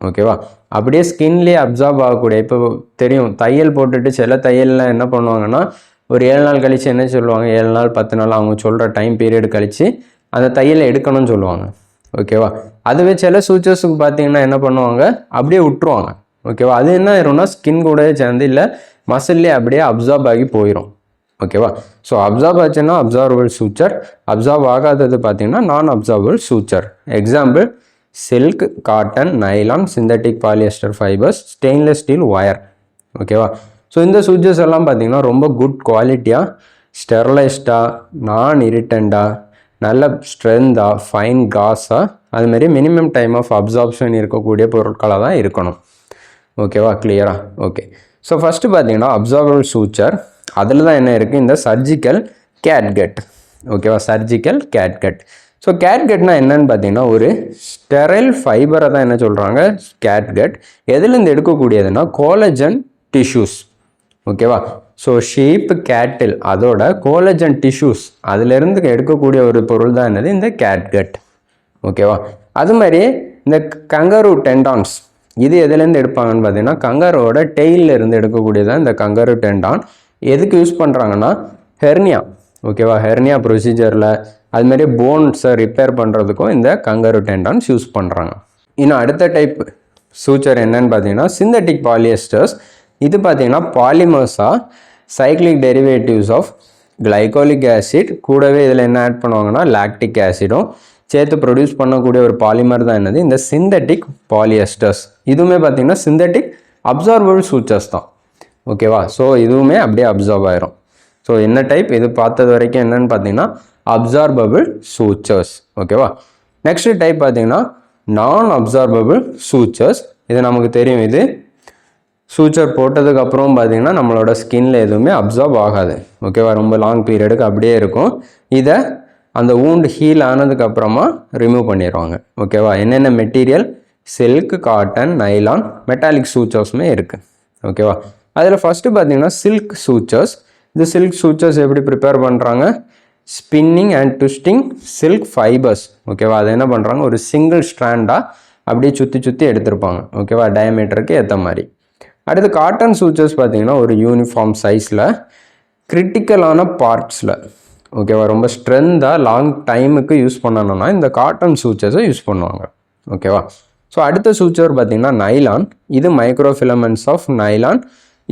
ஓகேவா? அப்படியே ஸ்கின்லேயே அப்சார்ப் ஆகக்கூடிய, இப்போ தெரியும் தையல் போட்டுட்டு சில தையல்லாம் என்ன பண்ணுவாங்கன்னா ஒரு 7 நாள் கழித்து என்ன சொல்லுவாங்க, 7 நாள் 10 நாள் அவங்க சொல்கிற டைம் பீரியட் கழித்து அந்த தையலை எடுக்கணும்னு சொல்லுவாங்க. ஓகேவா? அதுவே சில சூச்சர்ஸுக்கு பார்த்தீங்கன்னா என்ன பண்ணுவாங்க, அப்படியே விட்டுருவாங்க. ஓகேவா? அது என்ன ஆயிரும்னா ஸ்கின் கூடவே சேர்ந்து இல்லை மசில்லே அப்படியே அப்சார்ப் ஆகி போயிடும். ஓகேவா? ஸோ அப்சார்ப் ஆச்சுன்னா அப்சார்பபிள் சூச்சர், அப்சார்ப் ஆகாதது பார்த்தீங்கன்னா நான் absorbable suture. Example silk, cotton, nylon, synthetic polyester fibres, stainless steel wire. ஓகேவா? ஸோ இந்த சூச்சர்ஸ் எல்லாம் பார்த்தீங்கன்னா ரொம்ப குட் குவாலிட்டியாக, ஸ்டெர்லைஸ்டாக, நான் இரிட்டண்டாக, நல்ல ஸ்ட்ரென்த்தாக, ஃபைன் காஸாக, அதுமாரி மினிமம் டைம் ஆஃப் அப்சார்ப்ஷன் இருக்கக்கூடிய பொருட்களாக தான் இருக்கணும். ஓகேவா? கிளியரா? ஓகே. ஸோ ஃபஸ்ட்டு பார்த்தீங்கன்னா அப்சார்பபிள் சூச்சர், அதில் தான் என்ன இருக்குது, இந்த சர்ஜிக்கல் கேட்கட். ஓகேவா? சர்ஜிக்கல் கேட்கட். ஸோ கேட்கட்னா என்னன்னு பார்த்தீங்கன்னா ஒரு ஸ்டெரைல் ஃபைபரை தான் என்ன சொல்கிறாங்க கேட்கட். எதுலேருந்து எடுக்கக்கூடியதுன்னா கோலஜன் டிஷ்யூஸ். ஓகேவா? ஸோ ஷீப், கேட்டில் அதோட கோலஜன் டிஷ்யூஸ் அதிலிருந்து எடுக்கக்கூடிய ஒரு பொருள் தான் என்னது இந்த கேட்கட். ஓகேவா? அது மாதிரி இந்த கங்கரு டெண்டான்ஸ், இது எதுலேருந்து எடுப்பாங்கன்னு பார்த்தீங்கன்னா கங்கரோட டெய்லில் இருந்து எடுக்கக்கூடியதான் இந்த கங்கரு டெண்டான். எதுக்கு யூஸ் பண்ணுறாங்கன்னா ஹெர்னியா. ஓகேவா? ஹெர்னியா ப்ரொசீஜரில் அதுமாரி போன்ஸை ரிப்பேர் பண்ணுறதுக்கும் இந்த கங்கரு டெண்டான்ஸ் யூஸ் பண்ணுறாங்க. இன்னும் அடுத்த டைப் சூச்சர் என்னன்னு பார்த்தீங்கன்னா சிந்தட்டிக் பாலியஸ்டர்ஸ். இது பார்த்தீங்கன்னா பாலிமர்ஸாக cyclic derivatives of glycolic acid கூடவே இதில் என்ன ஆட் பண்ணுவாங்கன்னா லாக்டிக் ஆசிடும் சேர்த்து ப்ரொடியூஸ் பண்ணக்கூடிய ஒரு பாலிமர் தான் என்னது இந்த சிந்தட்டிக் பாலியஸ்டர்ஸ். இதுவுமே பார்த்தீங்கன்னா சிந்தட்டிக் அப்சார்பபிள் சூச்சர்ஸ் தான். ஓகேவா? ஸோ இதுவுமே அப்படியே அப்சார்ப் ஆயிரும். ஸோ என்ன டைப் இது பார்த்தது வரைக்கும் என்னன்னு பார்த்தீங்கன்னா அப்சார்பபிள் சூச்சர்ஸ். ஓகேவா? நெக்ஸ்ட் டைப் பார்த்தீங்கன்னா நான் அப்சார்பபிள் சூச்சர்ஸ். இது நமக்கு தெரியும், இது சூச்சர் போட்டதுக்கப்புறம் பார்த்தீங்கன்னா நம்மளோட ஸ்கின்ல எதுவுமே அப்சார்ப் ஆகாது. ஓகேவா? ரொம்ப லாங் பீரியடுக்கு அப்படியே இருக்கும். இதை அந்த வூண்ட் ஹீல் ஆனதுக்கப்புறமா ரிமூவ் பண்ணிடுவாங்க. ஓகேவா? என்னென்ன material, silk, cotton, nylon, metallic சூச்சர்ஸுமே இருக்குது. ஓகேவா? அதில் ஃபஸ்ட்டு பார்த்தீங்கன்னா சில்க் சூச்சர்ஸ். இந்த சில்க் சூச்சர்ஸ் எப்படி ப்ரிப்பேர் பண்ணுறாங்க, spinning and twisting silk fibres. ஓகேவா? அதை என்ன பண்ணுறாங்க ஒரு சிங்கிள் ஸ்ட்ராண்டாக அப்படியே சுற்றி சுற்றி எடுத்திருப்பாங்க. ஓகேவா? டயமீட்டருக்கு ஏற்ற மாதிரி. அடுத்து காட்டன் சூச்சர்ஸ் பார்த்தீங்கன்னா ஒரு யூனிஃபார்ம் சைஸில் கிரிட்டிக்கலான பார்ட்ஸில். ஓகேவா? ரொம்ப ஸ்ட்ரென்த்தாக லாங் டைமுக்கு யூஸ் பண்ணணும்னா இந்த காட்டன் சூச்சர்ஸை யூஸ் பண்ணுவாங்க. ஓகேவா? ஸோ அடுத்த சூச்சர் பார்த்தீங்கன்னா நைலான். இது மைக்ரோஃபிலமெண்ட்ஸ் ஆஃப் நைலான்.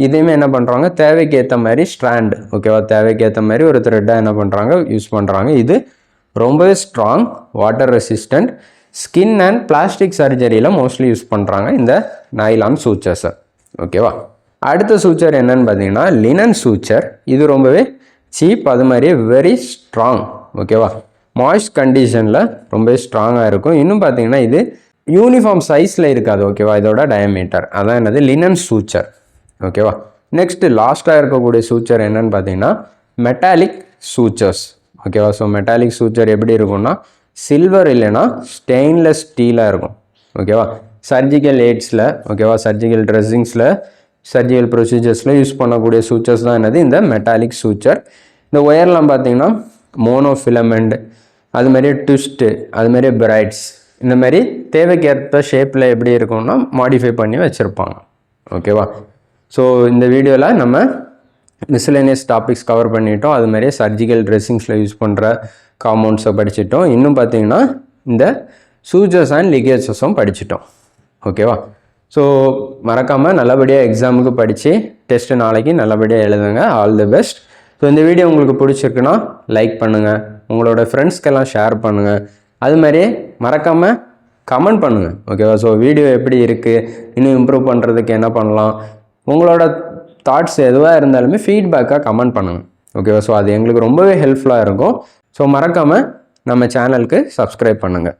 இதையுமே என்ன பண்ணுறாங்க தேவைக்கு ஏற்ற மாதிரி ஸ்ட்ராண்ட். ஓகேவா? தேவைக்கு ஏற்ற மாதிரி ஒரு த்ரெட்டாக என்ன பண்ணுறாங்க யூஸ் பண்ணுறாங்க. இது ரொம்பவே strong, water resistant, skin and plastic சர்ஜரியில் மோஸ்ட்லி யூஸ் பண்ணுறாங்க இந்த நைலான் சூச்சர்ஸை. ஓகேவா? அடுத்த சூச்சர் என்னன்னு பார்த்தீங்கன்னா லினன் சூச்சர். இது ரொம்பவே சீப், அது மாதிரி வெரி ஸ்ட்ராங். ஓகேவா? மாய்ஸ்ட் கண்டிஷனில் ரொம்பவே ஸ்ட்ராங்காக இருக்கும். இன்னும் பார்த்தீங்கன்னா இது யூனிஃபார்ம் சைஸில் இருக்காது. ஓகேவா? இதோட டயமீட்டர் அதான் என்னது லினன் சூச்சர். ஓகேவா? நெக்ஸ்ட்டு லாஸ்ட்டாக இருக்கக்கூடிய சூச்சர் என்னன்னு பார்த்தீங்கன்னா மெட்டாலிக் சூச்சர்ஸ். ஓகேவா? ஸோ மெட்டாலிக் சூச்சர் எப்படி இருக்கும்னா சில்வர் இல்லைன்னா ஸ்டெயின்லெஸ் ஸ்டீலாக இருக்கும். ஓகேவா? சர்ஜிக்கல் எய்ட்ஸில், ஓகேவா, சர்ஜிக்கல் ட்ரெஸ்ஸிங்ஸில், சர்ஜிக்கல் ப்ரொசீஜர்ஸில் யூஸ் பண்ணக்கூடிய சூச்சர்ஸ் தான் என்னது இந்த மெட்டாலிக் சூச்சர். இந்த ஒயர்லாம் பார்த்தீங்கன்னா மோனோஃபிலமெண்ட், அதுமாரி ட்விஸ்ட்டு, அதுமாரி பிரைட்ஸ், இந்த மாதிரி தேவைக்கேற்ப ஷேப்பில் எப்படி இருக்கும்னா மாடிஃபை பண்ணி வச்சுருப்பாங்க. ஓகேவா? ஸோ இந்த வீடியோவில் நம்ம மிஸ்லேனியஸ் டாபிக்ஸ் கவர் பண்ணிட்டோம். அது மாதிரியே சர்ஜிக்கல் ட்ரெஸ்ஸிங்ஸில் யூஸ் பண்ணுற காம்பவுண்ட்ஸை படிச்சிட்டோம். இன்னும் பார்த்தீங்கன்னா இந்த சூச்சர்ஸ் அண்ட் லிகேஜஸும் படிச்சிட்டோம். ஓகேவா? ஸோ மறக்காமல் நல்லபடியாக எக்ஸாமுக்கு படித்து டெஸ்ட்டு நாளைக்கு நல்லபடியாக எழுதுங்க. All the best. ஸோ இந்த வீடியோ உங்களுக்கு பிடிச்சிருக்குன்னா லைக் பண்ணுங்கள், உங்களோட ஃப்ரெண்ட்ஸ்க்கெல்லாம் ஷேர் பண்ணுங்கள், அது மாதிரியே மறக்காமல் கமெண்ட் பண்ணுங்கள். ஓகேவா? ஸோ வீடியோ எப்படி இருக்குது, இன்னும் இம்ப்ரூவ் பண்ணுறதுக்கு என்ன பண்ணலாம், உங்களோட தாட்ஸ் எதுவாக இருந்தாலுமே ஃபீட்பேக்காக கமெண்ட் பண்ணுங்கள். ஓகேவா? ஸோ அது எங்களுக்கு ரொம்பவே ஹெல்ப்ஃபுல்லாக இருக்கும். ஸோ மறக்காமல் நம்ம சேனலுக்கு சப்ஸ்கிரைப் பண்ணுங்கள்.